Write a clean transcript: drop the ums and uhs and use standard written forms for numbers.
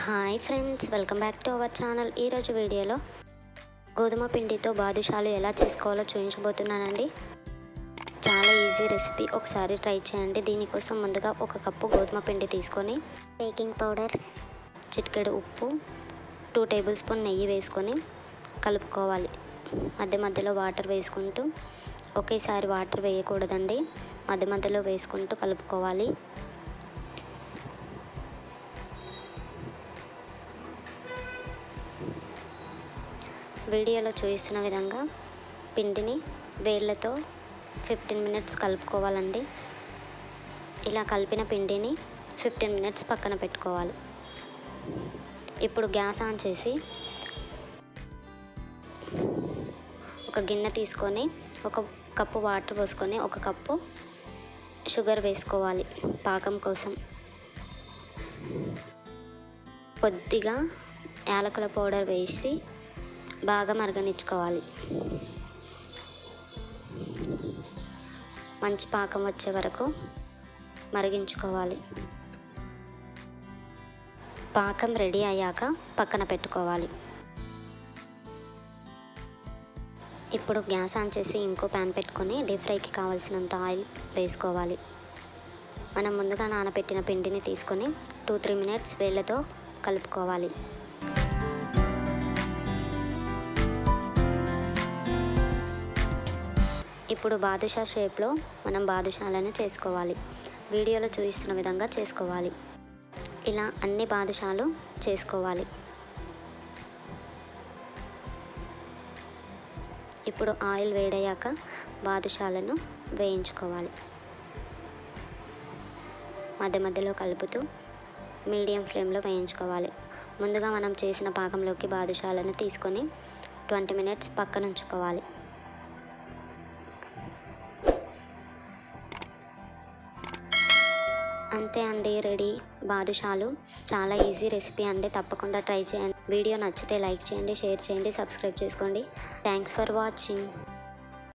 Hi friends, welcome back to our channel. ఈరోజు వీడియోలో గోధుమ పిండితో బాదుషాలు ఎలా చేసుకోవాలో చూపించబోతున్నానండి. చాలా ఈజీ రెసిపీ, ఒకసారి ట్రై చేయండి. దీనికోసం ముందుగా ఒక కప్పు గోధుమ పిండి తీసుకొని బేకింగ్ పౌడర్, చిటికెడు ఉప్పు, 2 టేబుల్ స్పూన్ నెయ్యి వేసుకొని కలుపుకోవాలి. మధ్య మధ్యలో వాటర్ వేసుకుంటూ, ఒకేసారి వాటర్ వేయకూడదండి, మధ్య మధ్యలో వేసుకుంటూ కలుపుకోవాలి. వీడియోలో చూపిస్తున్న విధంగా పిండిని వేళ్ళతో 15 మినిట్స్ కలుపుకోవాలండి. ఇలా కలిపిన పిండిని 15 మినిట్స్ పక్కన పెట్టుకోవాలి. ఇప్పుడు గ్యాస్ ఆన్ చేసి ఒక గిన్నె తీసుకొని 1 కప్పు వాటర్ పోసుకొని 1 కప్పు షుగర్ వేసుకోవాలి. పాకం కోసం కొద్దిగా యాలకుల పౌడర్ వేసి బాగా మరగనిచ్చుకోవాలి. మంచి పాకం వచ్చే వరకు మరిగించుకోవాలి. పాకం రెడీ అయ్యాక పక్కన పెట్టుకోవాలి. ఇప్పుడు గ్యాస్ ఆన్ చేసి ఇంకో ప్యాన్ పెట్టుకొని డీప్ ఫ్రైకి కావాల్సినంత ఆయిల్ వేసుకోవాలి. మనం ముందుగా నానబెట్టిన పిండిని తీసుకొని 2-3 మినిట్స్ వేళ్ళతో కలుపుకోవాలి. ఇప్పుడు బాదుషా షేప్లో మనం బాదుషాలను చేసుకోవాలి. వీడియోలో చూపిస్తున్న విధంగా చేసుకోవాలి. ఇలా అన్ని బాదుషాలు చేసుకోవాలి. ఇప్పుడు ఆయిల్ వేడయ్యాక బాదుషాలను వేయించుకోవాలి. మధ్య మధ్యలో కలుపుతూ మీడియం ఫ్లేమ్లో వేయించుకోవాలి. ముందుగా మనం చేసిన పాకంలోకి బాదుషాలను తీసుకొని 20 మినిట్స్ పక్కన ఉంచుకోవాలి. అంతే అండి, రెడీ బాదుషాలు. చాలా ఈజీ రెసిపీ అండి, తప్పకుండా ట్రై చేయండి. వీడియో నచ్చితే లైక్ చేయండి, షేర్ చేయండి, సబ్స్క్రైబ్ చేసుకోండి. Thanks for watching.